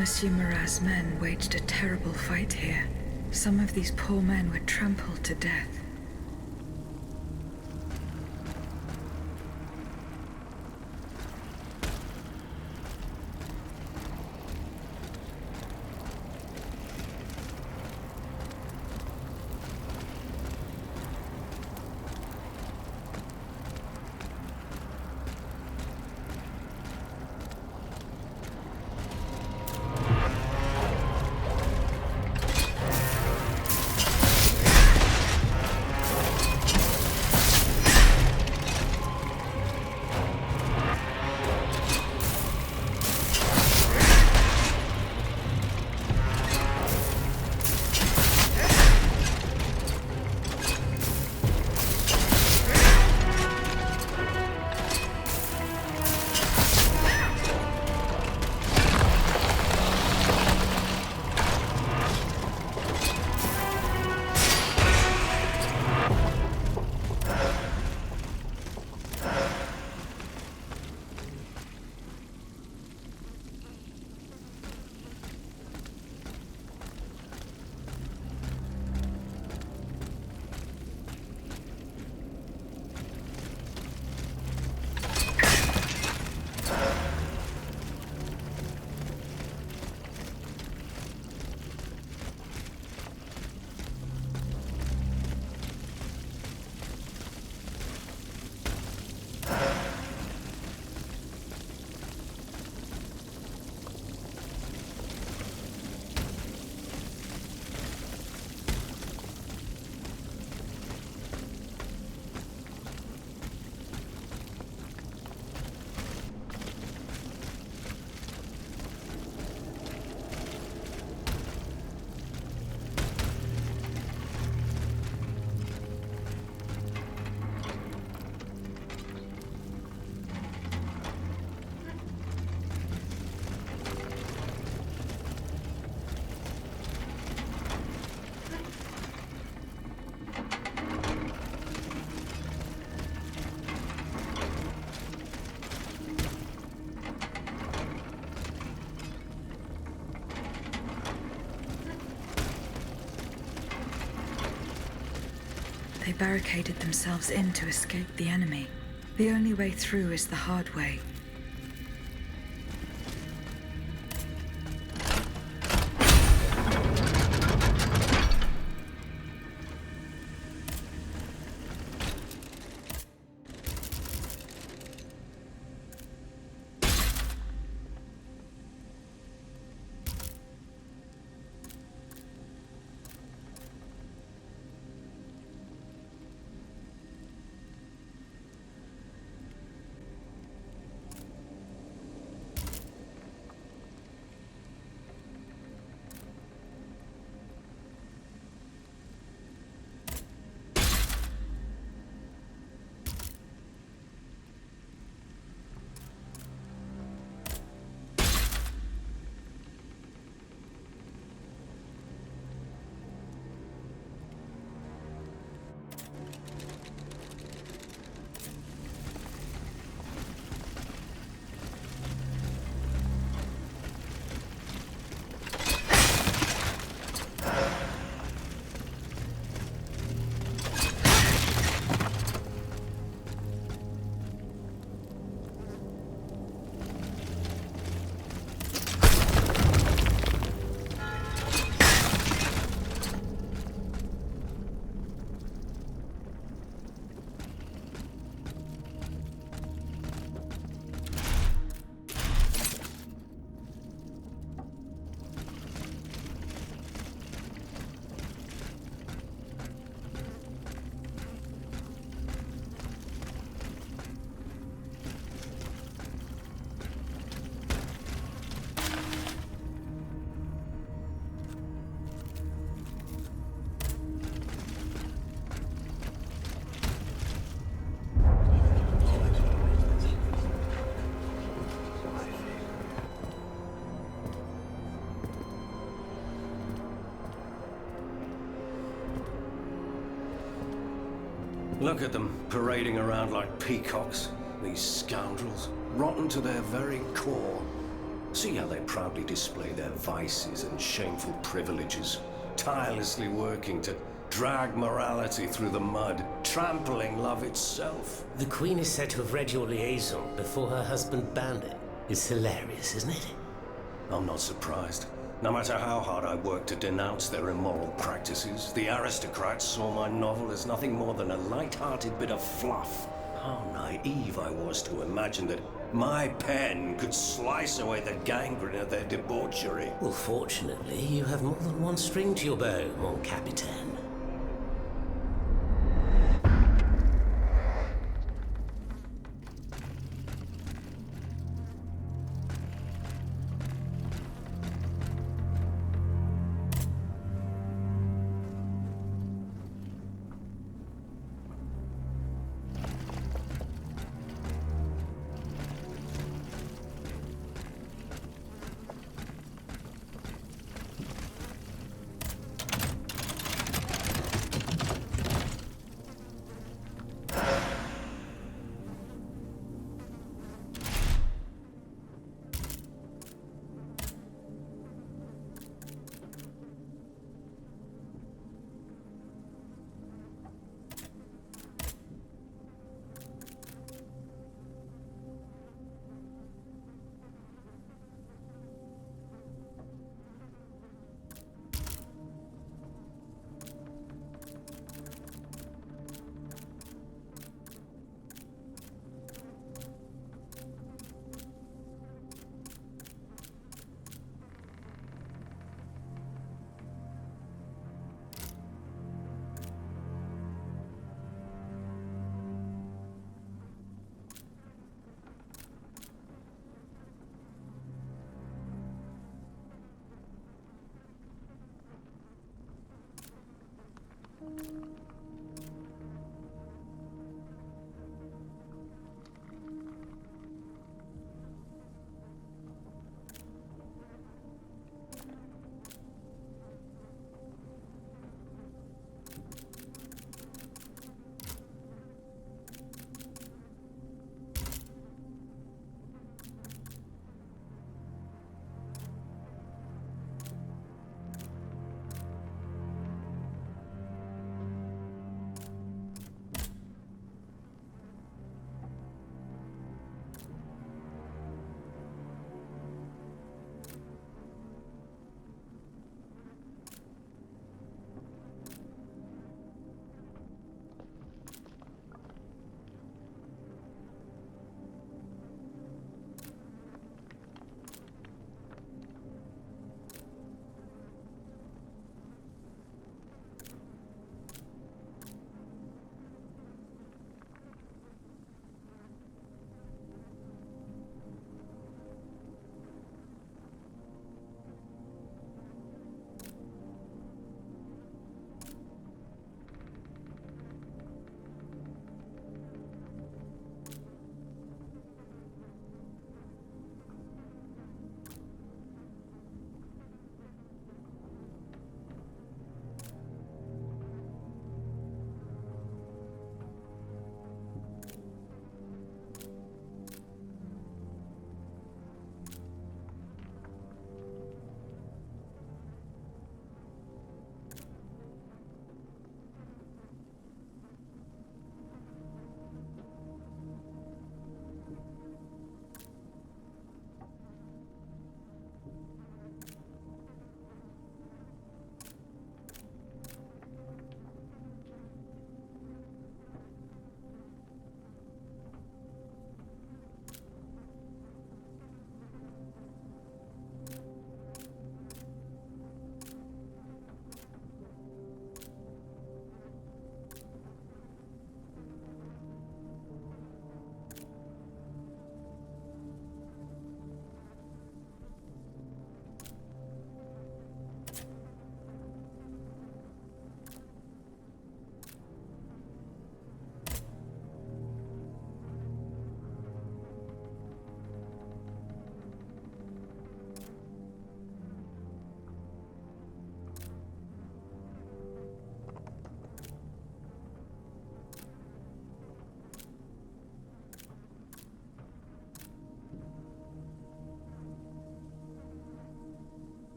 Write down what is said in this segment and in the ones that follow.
Monsieur Marat's men waged a terrible fight here. Some of these poor men were trampled to death. They barricaded themselves in to escape the enemy. The only way through is the hard way. Look at them, parading around like peacocks. These scoundrels, rotten to their very core. See how they proudly display their vices and shameful privileges, tirelessly working to drag morality through the mud, trampling love itself. The Queen is said to have read your liaison before her husband banned it. It's hilarious, isn't it? I'm not surprised. No matter how hard I work to denounce their immoral practices, the aristocrats saw my novel as nothing more than a light-hearted bit of fluff. How naive I was to imagine that my pen could slice away the gangrene of their debauchery. Well, fortunately, you have more than one string to your bow, mon capitaine.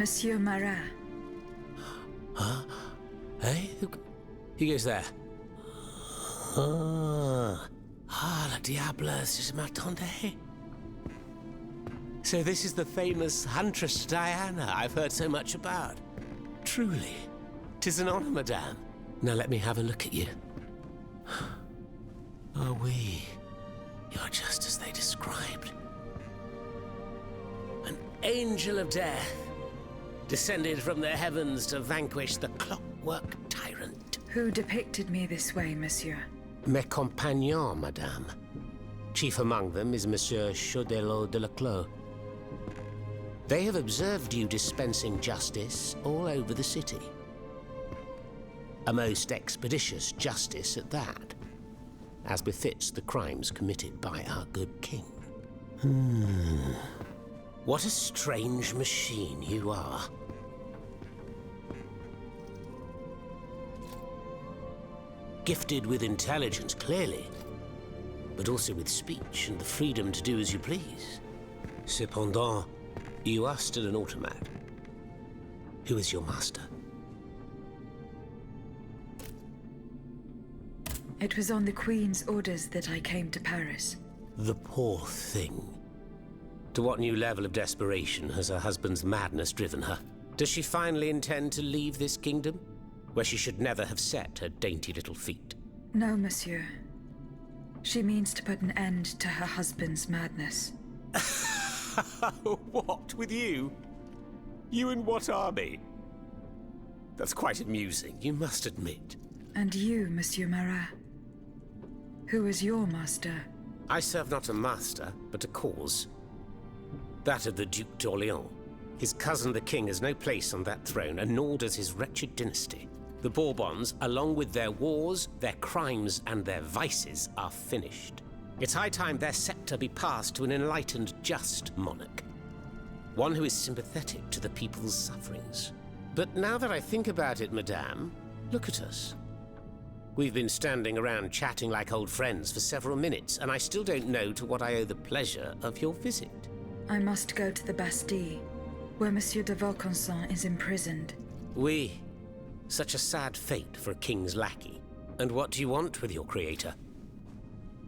Monsieur Marat. Huh? Hey? Who goes there? La diableuse, je m'attendais. So this is the famous Huntress Diana I've heard so much about. Truly, 'tis an honor, madame. Now let me have a look at you. Oh, oui. You're just as they described. An angel of death, descended from the heavens to vanquish the clockwork tyrant. Who depicted me this way, monsieur? Mes compagnons, madame. Chief among them is Monsieur Chaudelot de Leclos. They have observed you dispensing justice all over the city. A most expeditious justice at that, as befits the crimes committed by our good king. What a strange machine you are. Gifted with intelligence, clearly, but also with speech and the freedom to do as you please. Cependant, you are still an automat. Who is your master? It was on the Queen's orders that I came to Paris. The poor thing. To what new level of desperation has her husband's madness driven her? Does she finally intend to leave this kingdom, where she should never have set her dainty little feet? No, monsieur. She means to put an end to her husband's madness. What, with you? You in what army? That's quite amusing, you must admit. And you, Monsieur Marat? Who is your master? I serve not a master, but a cause. That of the Duc d'Orléans. His cousin the king has no place on that throne, and nor does his wretched dynasty. The Bourbons, along with their wars, their crimes, and their vices, are finished. It's high time their scepter be passed to an enlightened, just monarch. One who is sympathetic to the people's sufferings. But now that I think about it, madame, look at us. We've been standing around chatting like old friends for several minutes, and I still don't know to what I owe the pleasure of your visit. I must go to the Bastille, where Monsieur de Vaucanson is imprisoned. Oui. Such a sad fate for a king's lackey. And what do you want with your creator?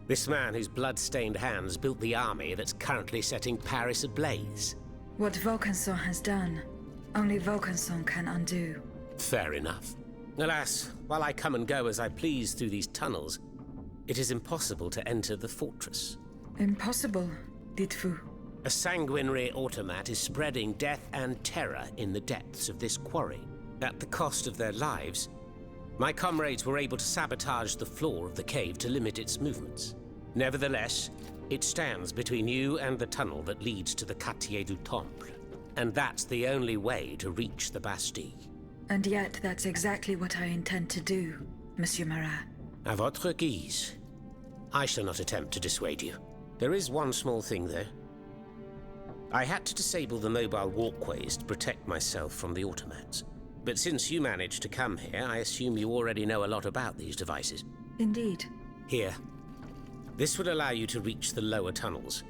This man whose blood-stained hands built the army that's currently setting Paris ablaze. What Vaucanson has done, only Vaucanson can undo. Fair enough. Alas, while I come and go as I please through these tunnels, it is impossible to enter the fortress. Impossible, dites-vous? A sanguinary automat is spreading death and terror in the depths of this quarry. At the cost of their lives, my comrades were able to sabotage the floor of the cave to limit its movements. Nevertheless, it stands between you and the tunnel that leads to the Quartier du Temple. And that's the only way to reach the Bastille. And yet that's exactly what I intend to do, Monsieur Marat. À votre guise. I shall not attempt to dissuade you. There is one small thing, though. I had to disable the mobile walkways to protect myself from the automats. But since you managed to come here, I assume you already know a lot about these devices. Indeed. Here. This would allow you to reach the lower tunnels.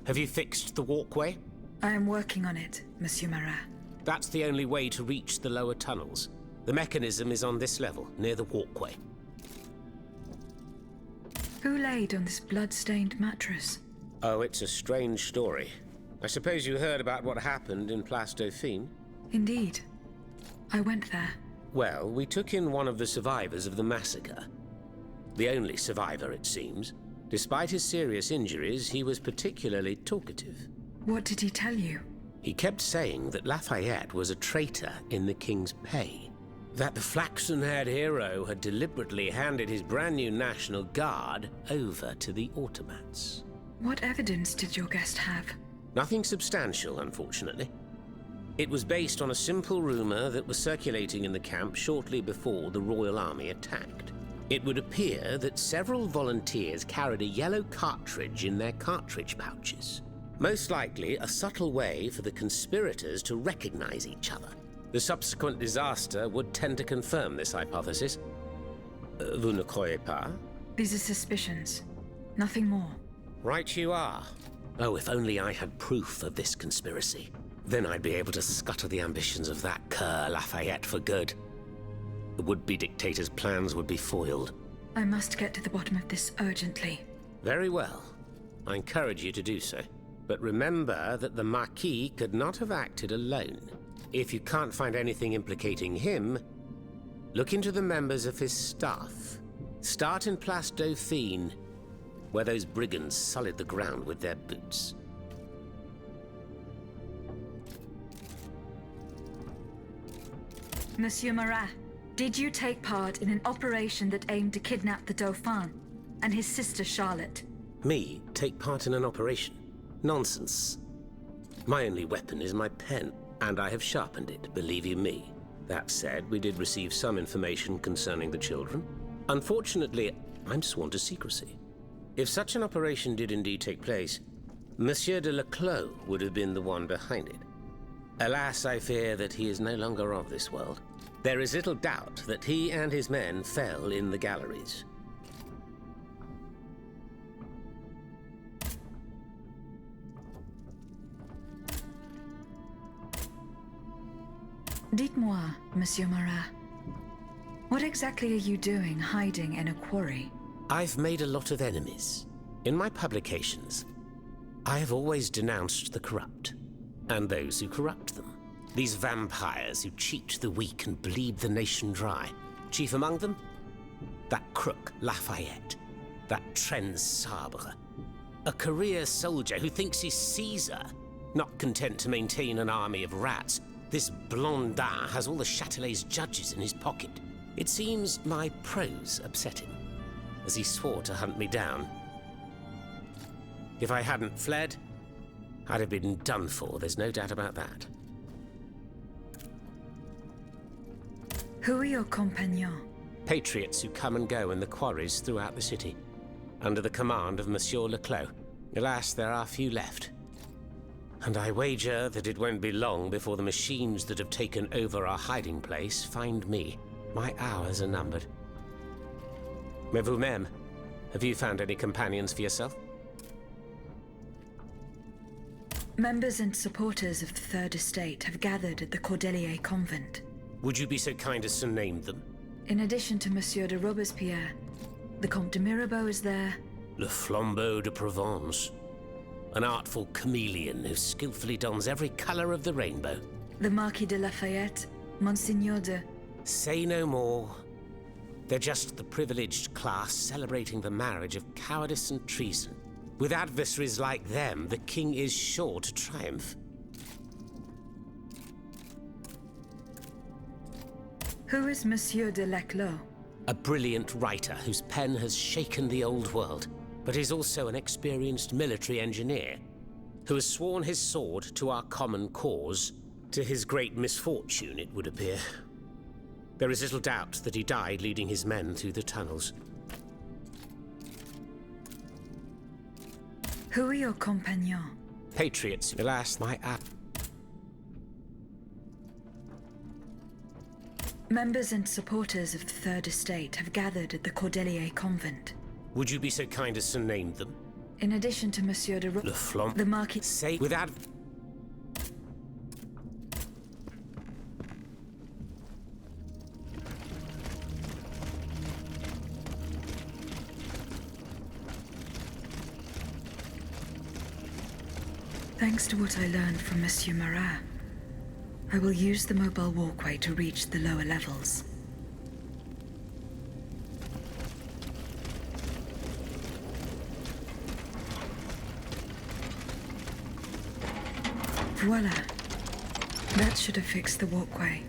Have you fixed the walkway? I am working on it, Monsieur Marat. That's the only way to reach the lower tunnels. The mechanism is on this level, near the walkway. Who laid on this blood-stained mattress? Oh, it's a strange story. I suppose you heard about what happened in Place Dauphine? Indeed. I went there. Well, we took in one of the survivors of the massacre. The only survivor, it seems. Despite his serious injuries, he was particularly talkative. What did he tell you? He kept saying that Lafayette was a traitor in the king's pay. That the flaxen-haired hero had deliberately handed his brand new National Guard over to the automats. What evidence did your guest have? Nothing substantial, unfortunately. It was based on a simple rumor that was circulating in the camp shortly before the Royal Army attacked. It would appear that several volunteers carried a yellow cartridge in their cartridge pouches. Most likely a subtle way for the conspirators to recognize each other. The subsequent disaster would tend to confirm this hypothesis. Vous ne croyez pas? These are suspicions. Nothing more. Right you are. Oh, if only I had proof of this conspiracy. Then I'd be able to scutter the ambitions of that cur Lafayette for good. The would-be dictator's plans would be foiled. I must get to the bottom of this urgently. Very well. I encourage you to do so. But remember that the Marquis could not have acted alone. If you can't find anything implicating him, look into the members of his staff. Start in Place Dauphine, where those brigands sullied the ground with their boots. Monsieur Marat, did you take part in an operation that aimed to kidnap the Dauphin and his sister Charlotte? Me take part in an operation? Nonsense. My only weapon is my pen, and I have sharpened it, believe you me. That said, we did receive some information concerning the children. Unfortunately, I'm sworn to secrecy. If such an operation did indeed take place, Monsieur de Leclos would have been the one behind it. Alas, I fear that he is no longer of this world. There is little doubt that he and his men fell in the galleries. Dites-moi, Monsieur Marat, what exactly are you doing hiding in a quarry? I've made a lot of enemies. In my publications, I have always denounced the corrupt, and those who corrupt them. These vampires who cheat the weak and bleed the nation dry. Chief among them, that crook Lafayette, that Tren Sabre. A career soldier who thinks he's Caesar, not content to maintain an army of rats. This Blondin has all the Châtelet's judges in his pocket. It seems my prose upset him, as he swore to hunt me down. If I hadn't fled, I'd have been done for, there's no doubt about that. Who are your compagnons? Patriots who come and go in the quarries throughout the city, under the command of Monsieur Leclos. Alas, there are few left. And I wager that it won't be long before the machines that have taken over our hiding place find me. My hours are numbered. Mais vous-même, have you found any companions for yourself? Members and supporters of the Third Estate have gathered at the Cordelier Convent. Would you be so kind as to name them? In addition to Monsieur de Robespierre, the Comte de Mirabeau is there. Le Flambeau de Provence. An artful chameleon who skillfully dons every color of the rainbow. The Marquis de Lafayette, Monseigneur de... Say no more. They're just the privileged class celebrating the marriage of cowardice and treason. With adversaries like them, the king is sure to triumph. Who is Monsieur de Leclos? A brilliant writer whose pen has shaken the old world, but is also an experienced military engineer who has sworn his sword to our common cause, to his great misfortune, it would appear. There is little doubt that he died leading his men through the tunnels. Who are your compagnons? Patriots, alas, my Members and supporters of the Third Estate have gathered at the Cordelier Convent. Would you be so kind as to name them? In addition to Monsieur de Le Flambeau. the Marquis... Say without... Thanks to what I learned from Monsieur Marat, I will use the mobile walkway to reach the lower levels. Voila. That should have fixed the walkway.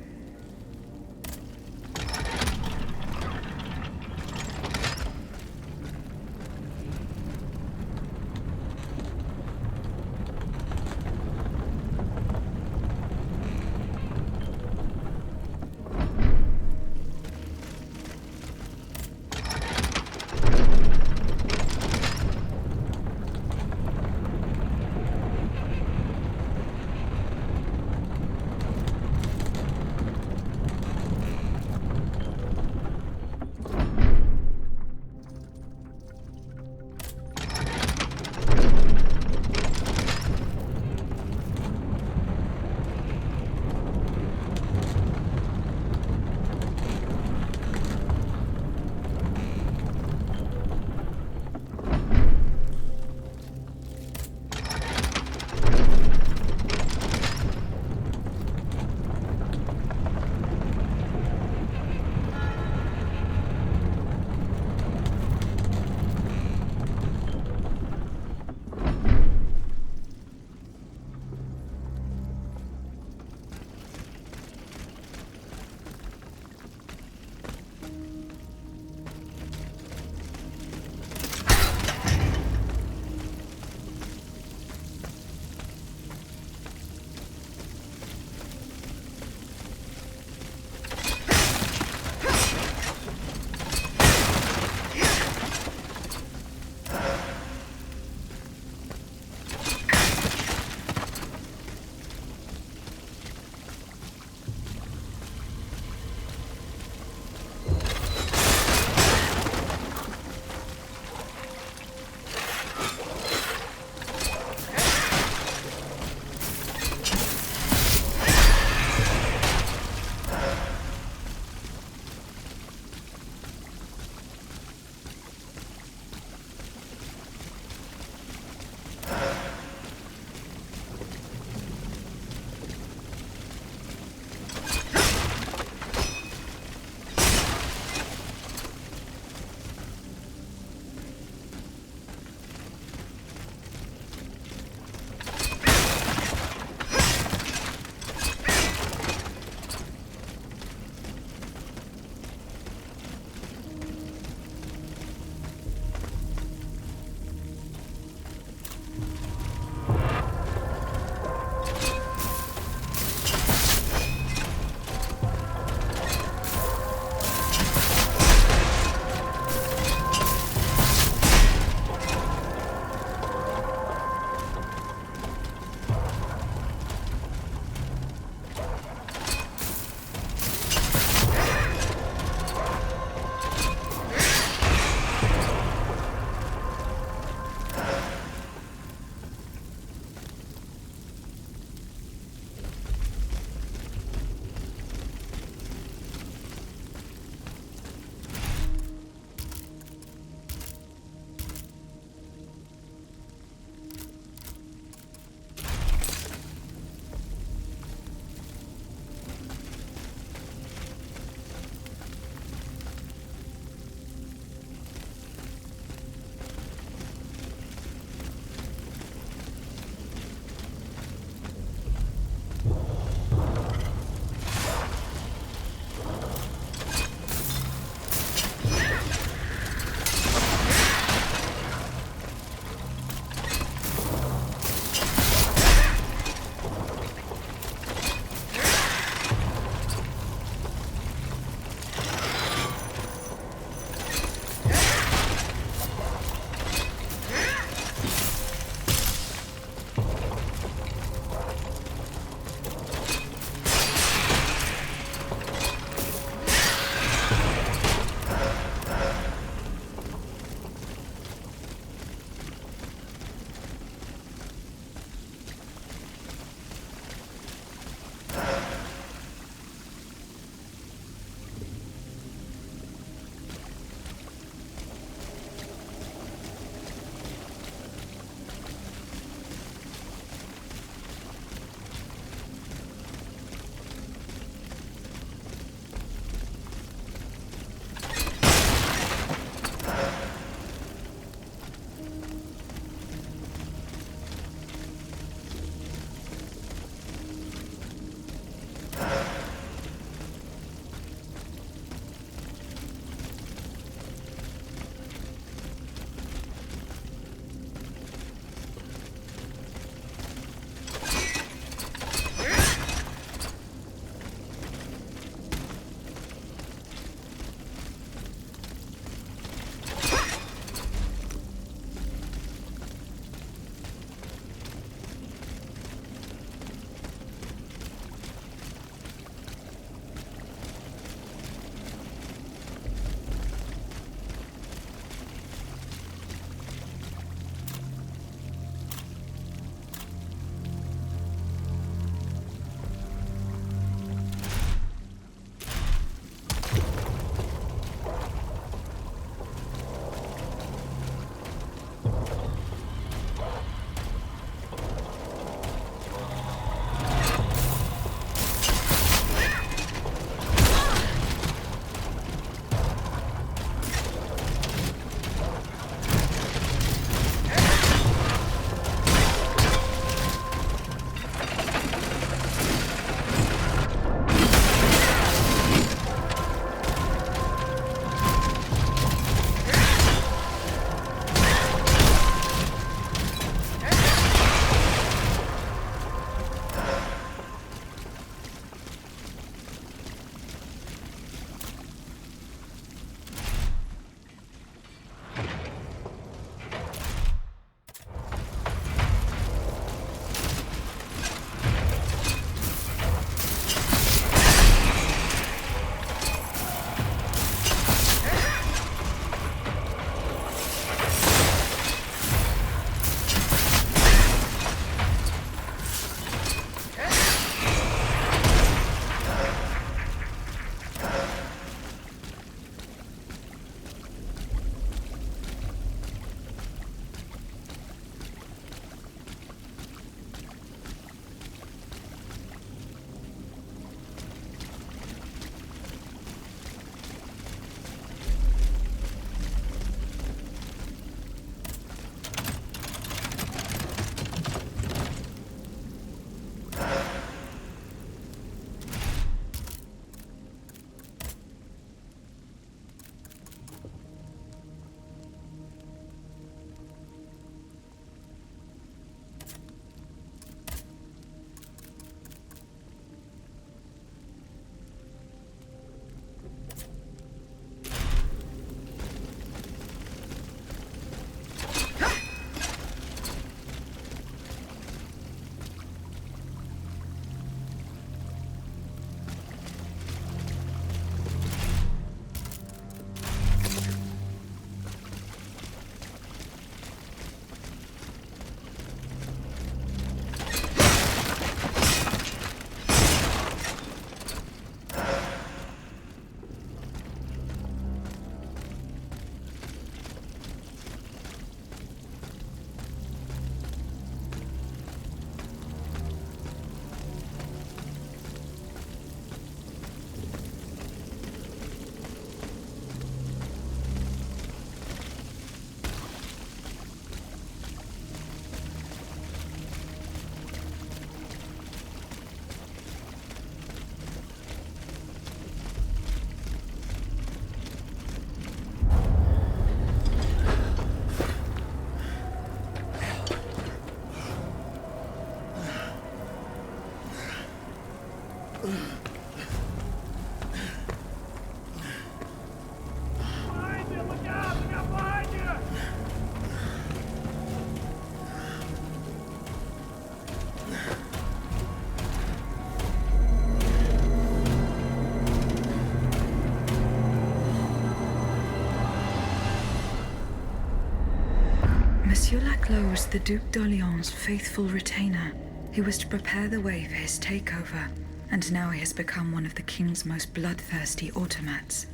Monsieur Laclos was the Duc d'Orléans' faithful retainer. He was to prepare the way for his takeover, and now he has become one of the king's most bloodthirsty automats.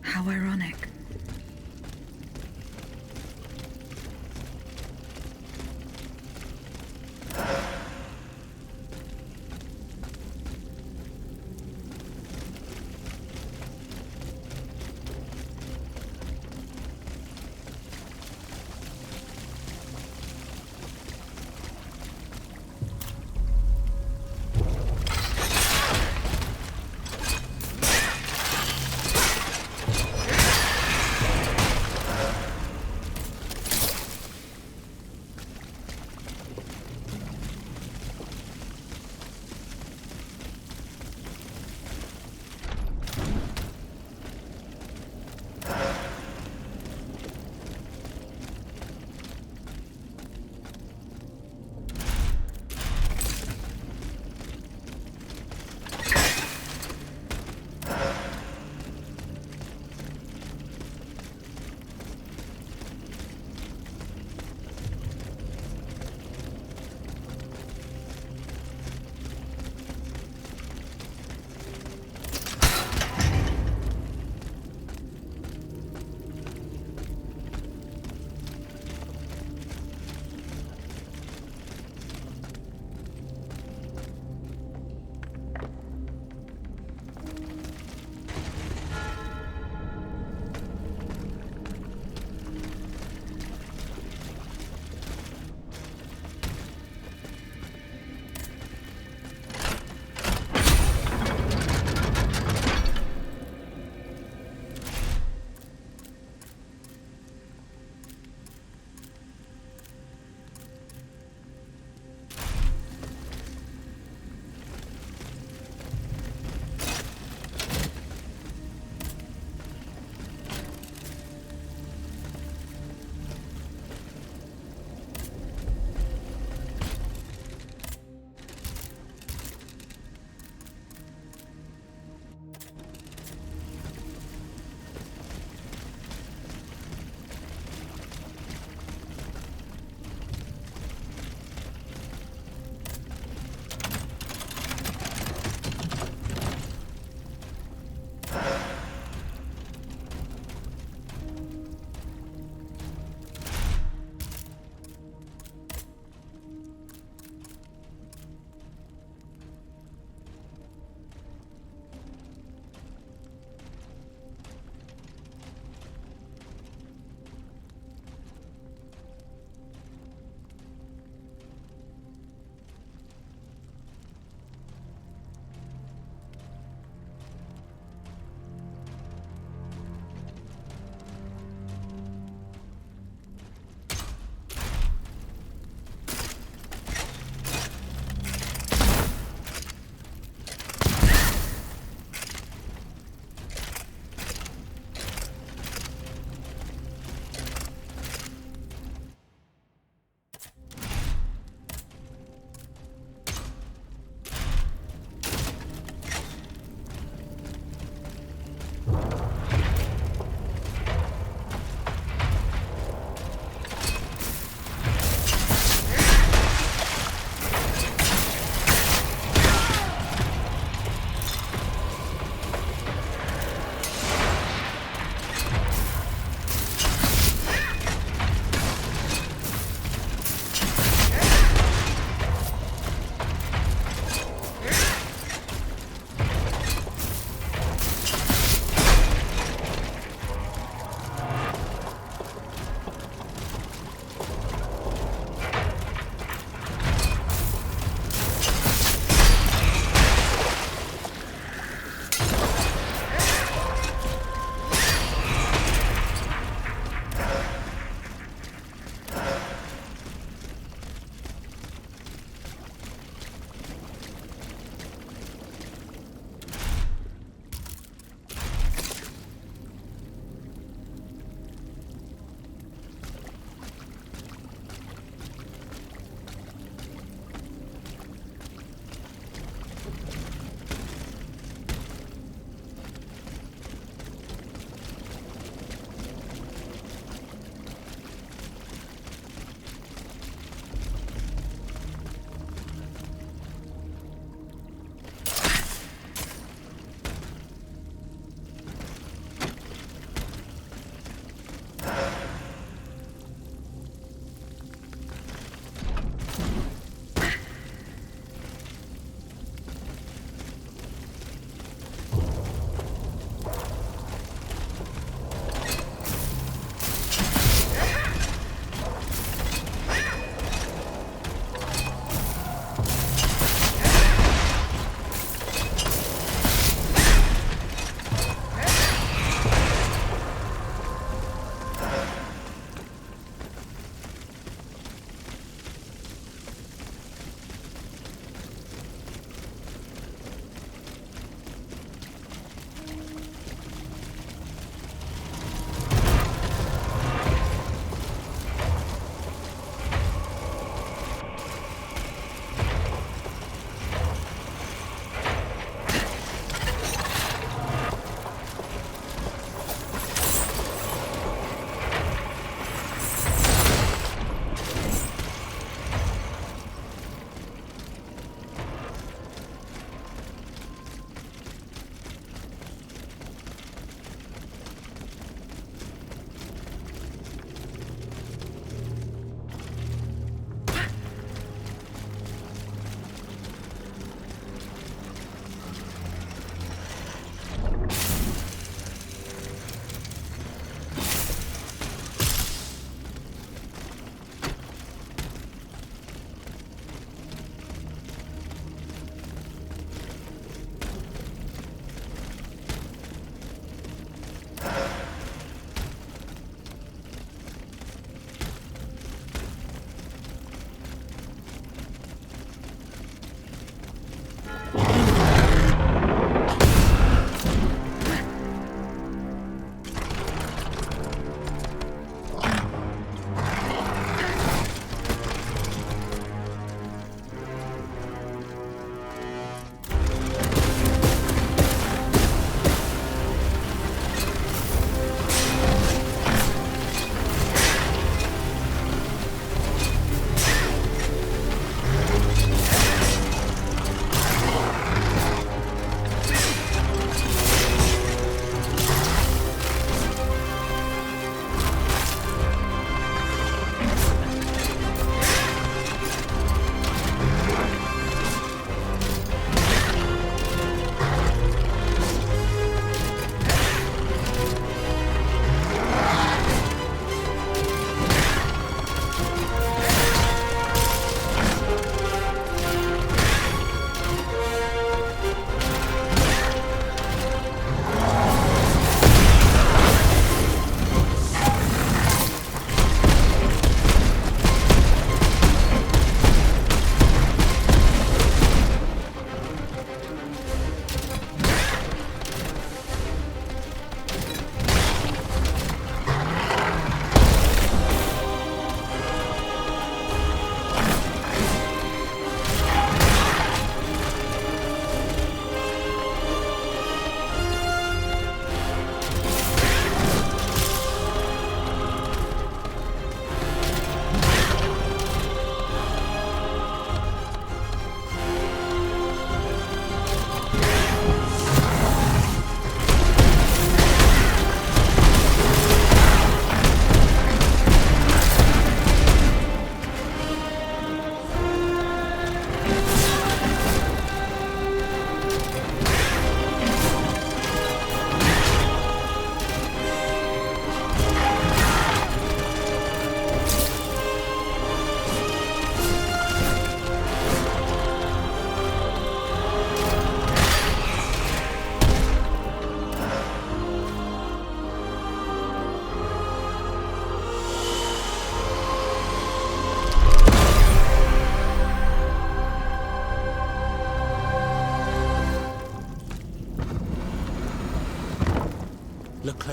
How ironic.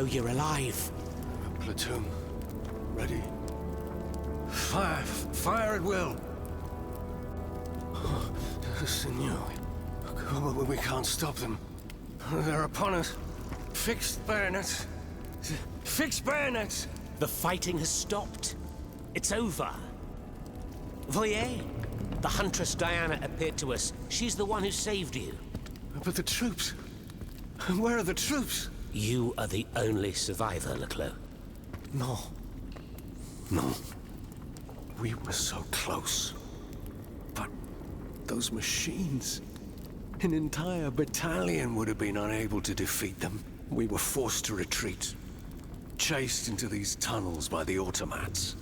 know you're alive. Platoon. Ready. Fire! Fire at will! Oh, Senor. We can't stop them. They're upon us. Fixed bayonets. Fixed bayonets! The fighting has stopped. It's over. Voyez. The Huntress Diana appeared to us. She's the one who saved you. But the troops... Where are the troops? You are the only survivor, Leclos. No. No. We were so close. But those machines... An entire battalion would have been unable to defeat them. We were forced to retreat. Chased into these tunnels by the automats.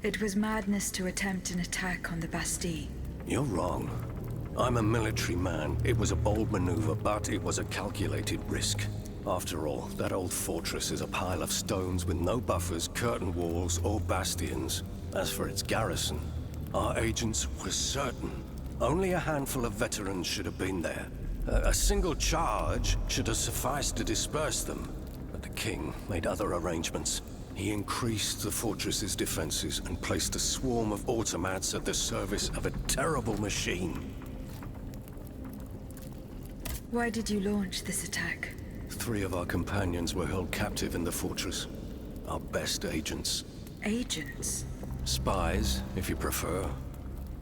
It was madness to attempt an attack on the Bastille. You're wrong. I'm a military man. It was a bold maneuver, but it was a calculated risk. After all, that old fortress is a pile of stones with no buffers, curtain walls, or bastions. As for its garrison, our agents were certain. Only a handful of veterans should have been there. A single charge should have sufficed to disperse them. But the king made other arrangements. He increased the fortress's defenses and placed a swarm of automats at the service of a terrible machine. Why did you launch this attack? 3 of our companions were held captive in the fortress. Our best agents. Agents? Spies, if you prefer.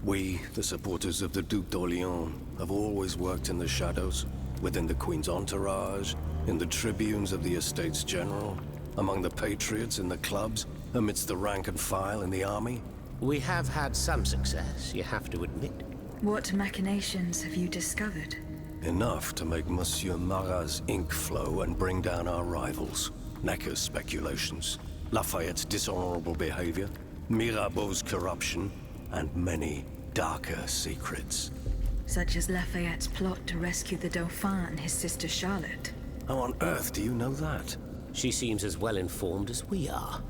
We, the supporters of the Duc d'Orléans, have always worked in the shadows, within the Queen's entourage, in the tribunes of the Estates General, among the patriots in the clubs, amidst the rank and file in the army. We have had some success, you have to admit. What machinations have you discovered? Enough to make Monsieur Marat's ink flow and bring down our rivals. Necker's speculations, Lafayette's dishonorable behavior, Mirabeau's corruption, and many darker secrets. Such as Lafayette's plot to rescue the Dauphin and his sister Charlotte. How on earth do you know that? She seems as well informed as we are.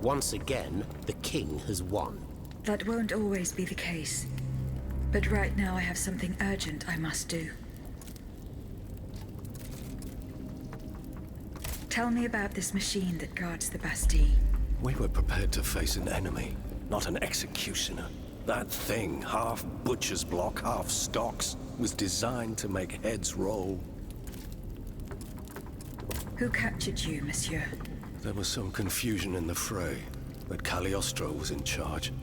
Once again, the king has won. That won't always be the case. But right now I have something urgent I must do. Tell me about this machine that guards the Bastille. We were prepared to face an enemy, not an executioner. That thing, half butcher's block, half stocks, was designed to make heads roll. Who captured you, monsieur? There was some confusion in the fray, but Cagliostro was in charge.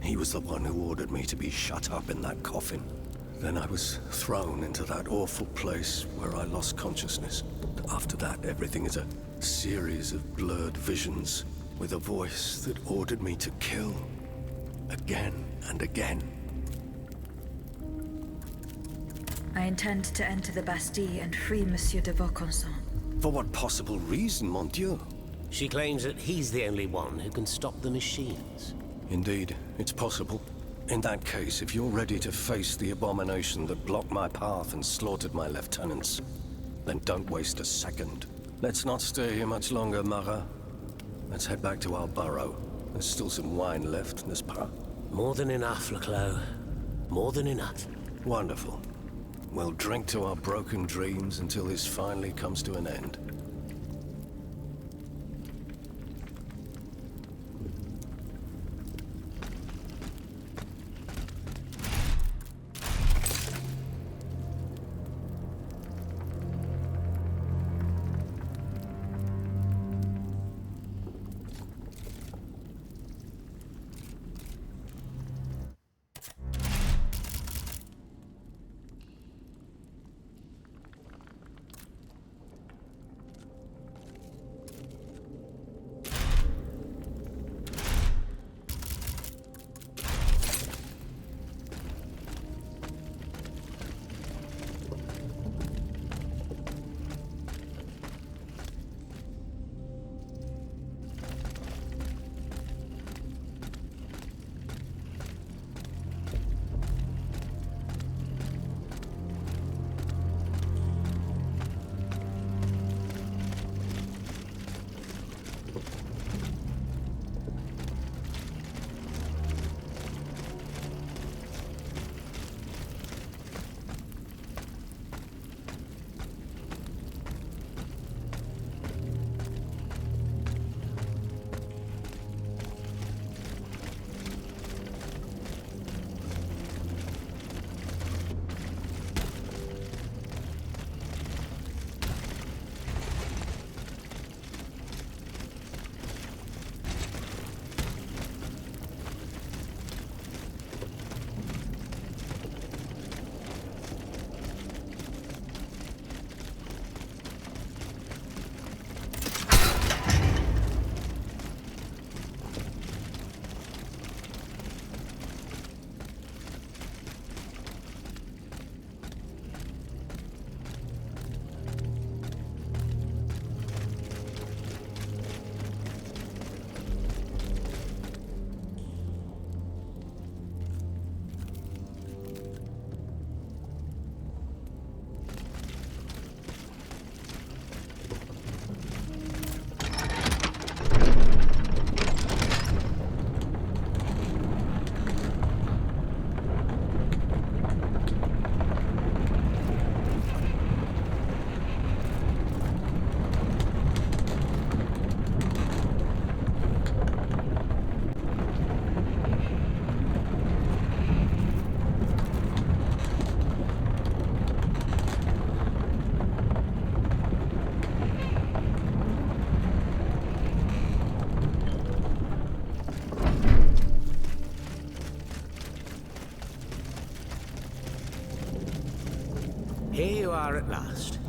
He was the one who ordered me to be shut up in that coffin. Then I was thrown into that awful place where I lost consciousness. After that, everything is a series of blurred visions, with a voice that ordered me to kill, again and again. I intend to enter the Bastille and free Monsieur de Vaucanson. For what possible reason, mon Dieu? She claims that he's the only one who can stop the machines. Indeed, it's possible. In that case, if you're ready to face the abomination that blocked my path and slaughtered my lieutenants, then don't waste a second. Let's not stay here much longer, Marat. Let's head back to our burrow. There's still some wine left, n'est-ce pas? More than enough, Leclos. More than enough. Wonderful. We'll drink to our broken dreams until this finally comes to an end. you are at last.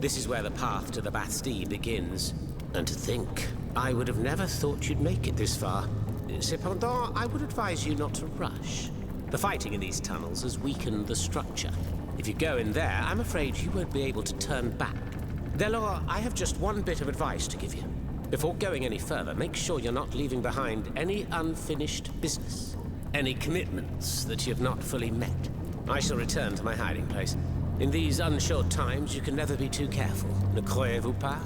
This is where the path to the Bastille begins. And to think, I would have never thought you'd make it this far. Cependant, I would advise you not to rush. The fighting in these tunnels has weakened the structure. If you go in there, I'm afraid you won't be able to turn back. Delors, I have just one bit of advice to give you. Before going any further, make sure you're not leaving behind any unfinished business. Any commitments that you've not fully met. I shall return to my hiding place. In these unsure times, you can never be too careful. Ne croyez-vous pas?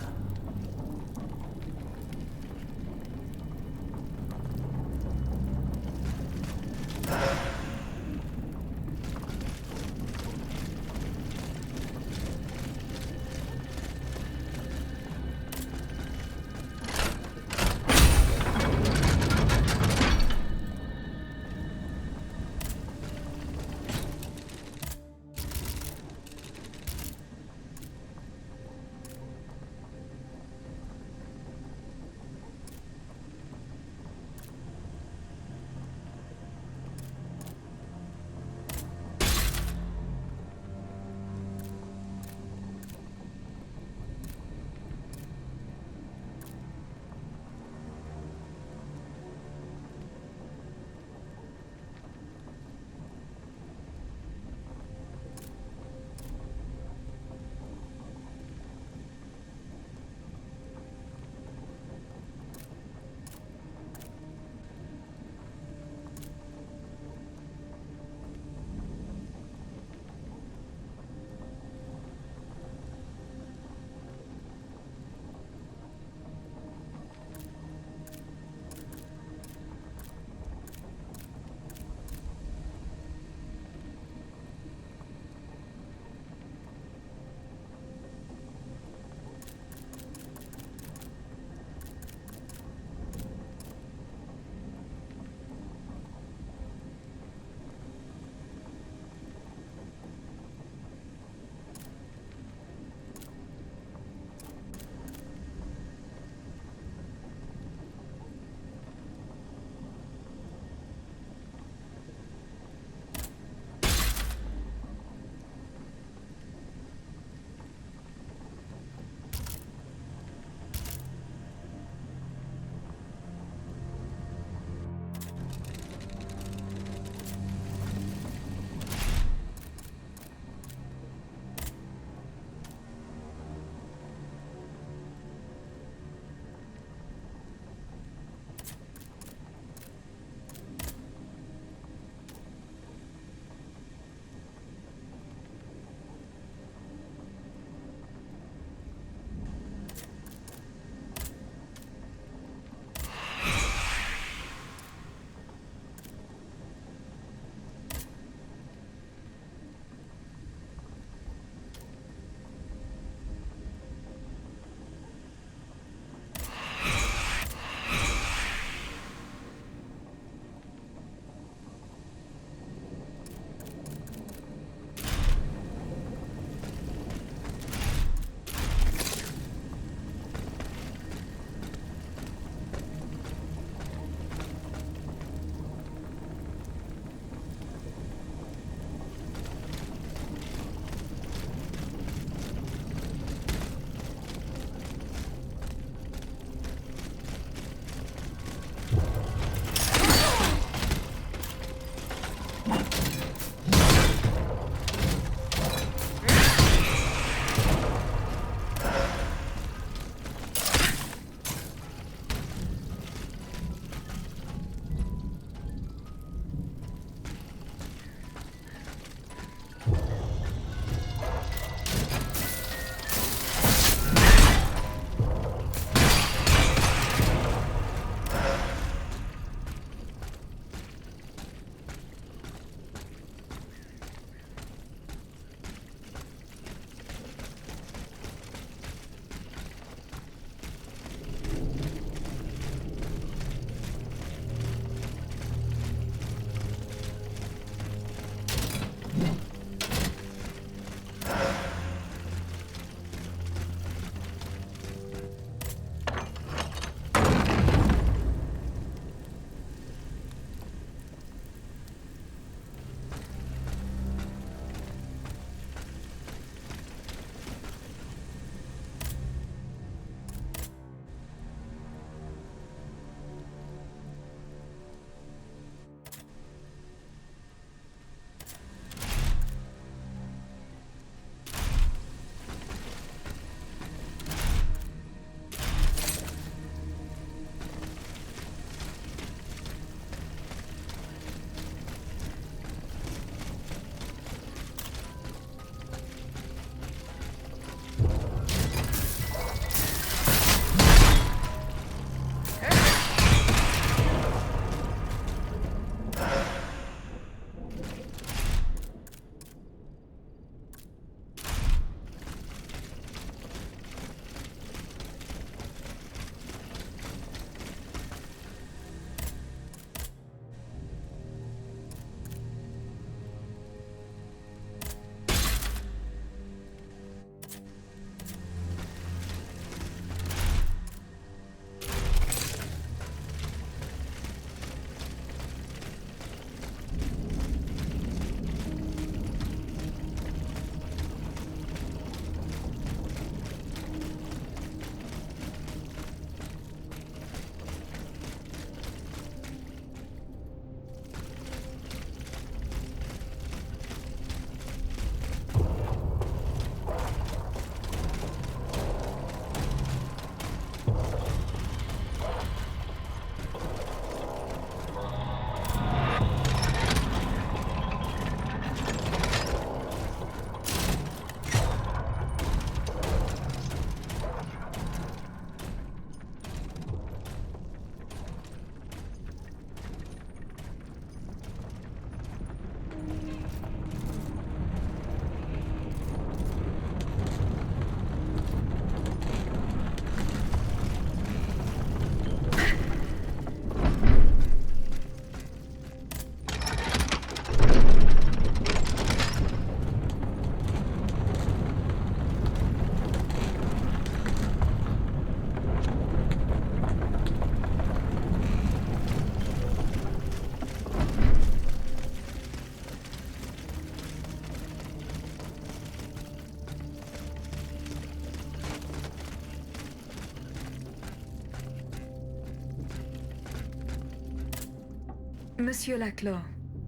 Monsieur Laclos,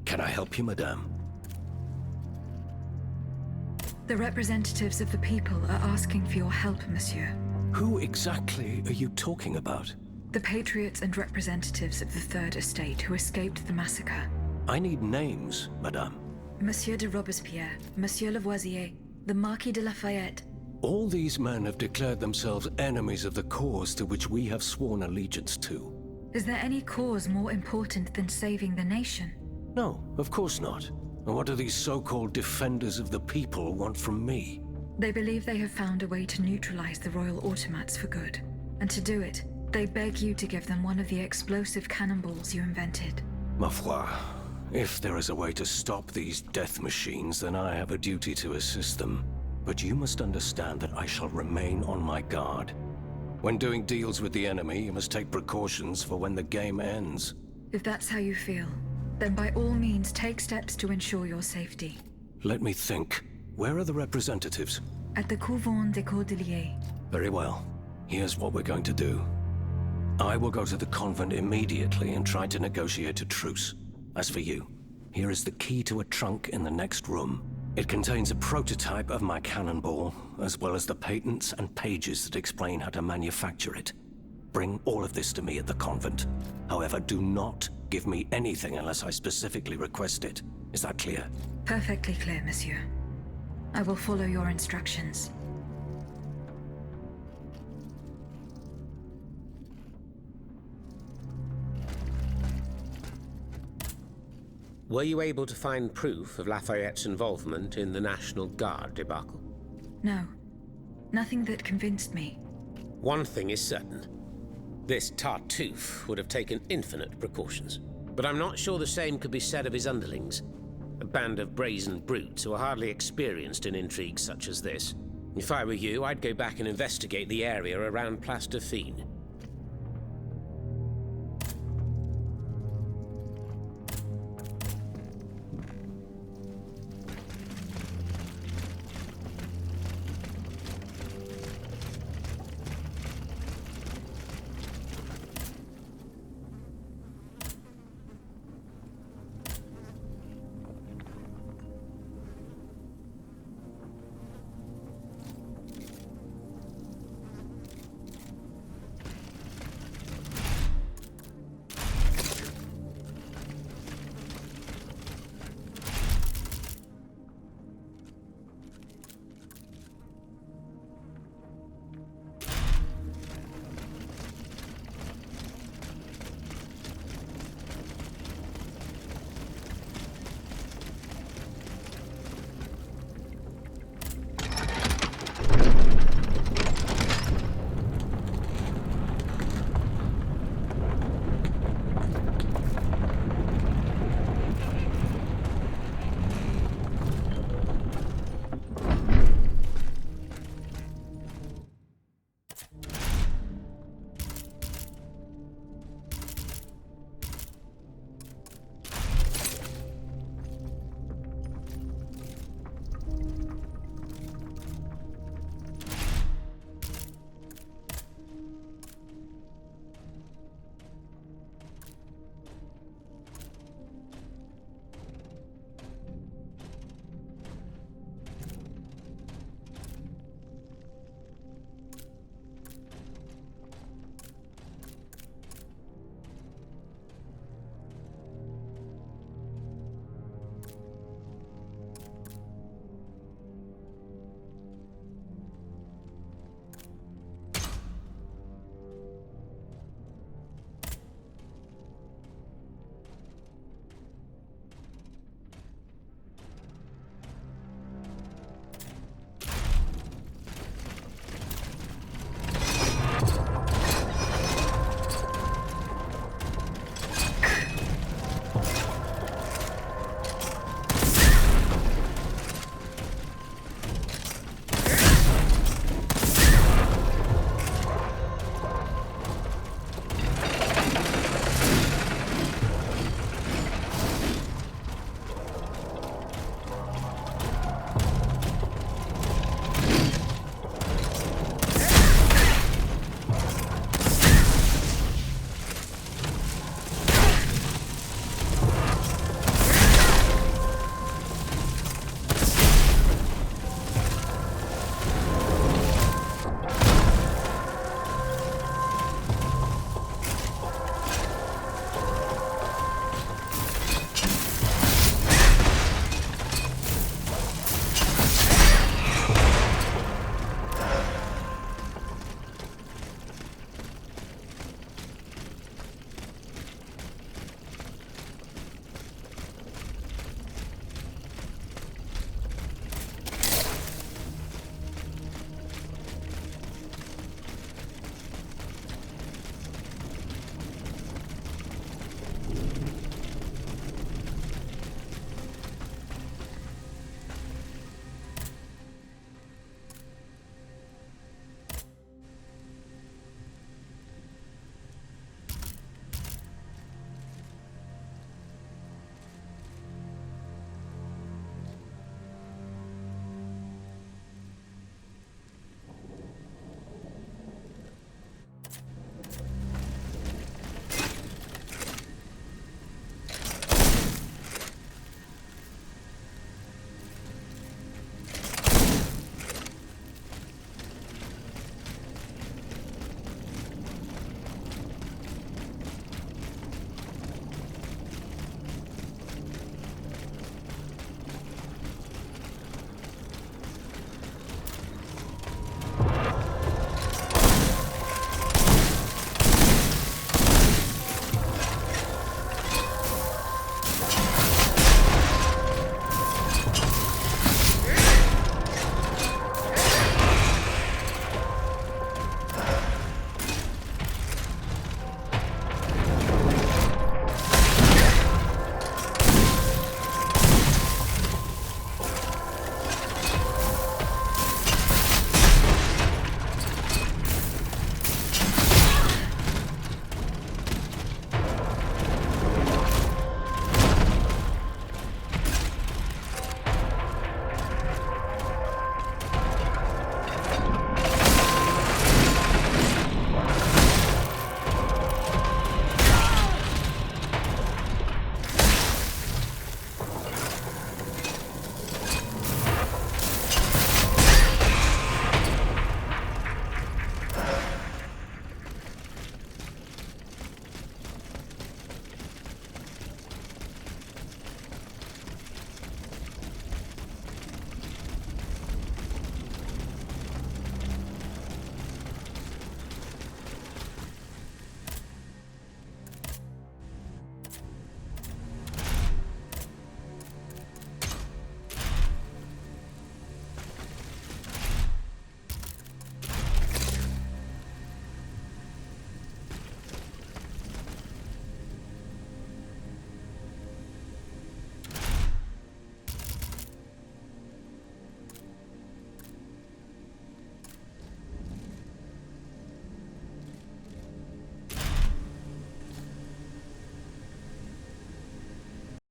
Can I help you, madame? the representatives of the people are asking for your help, monsieur. Who exactly are you talking about? The patriots and representatives of the Third Estate who escaped the massacre. I need names, madame. Monsieur de Robespierre, Monsieur Lavoisier, the Marquis de Lafayette. All these men have declared themselves enemies of the cause to which we have sworn allegiance to. Is there any cause more important than saving the nation? No, of course not. And what do these so-called defenders of the people want from me? They believe they have found a way to neutralize the royal automats for good. And to do it, they beg you to give them one of the explosive cannonballs you invented. Ma foi, if there is a way to stop these death machines, then I have a duty to assist them. But you must understand that I shall remain on my guard. When doing deals with the enemy, you must take precautions for when the game ends. If that's how you feel, then by all means take steps to ensure your safety. Let me think. Where are the representatives? At the Couvent des Cordeliers. Very well. Here's what we're going to do. I will go to the convent immediately and try to negotiate a truce. As for you, here is the key to a trunk in the next room. It contains a prototype of my cannonball, as well as the patents and pages that explain how to manufacture it. Bring all of this to me at the convent. However, do not give me anything unless I specifically request it. Is that clear? Perfectly clear, monsieur. I will follow your instructions. Were you able to find proof of Lafayette's involvement in the National Guard debacle? No. Nothing that convinced me. One thing is certain. This Tartuffe would have taken infinite precautions. But I'm not sure the same could be said of his underlings. A band of brazen brutes who are hardly experienced in intrigues such as this. If I were you, I'd go back and investigate the area around Place Dauphine.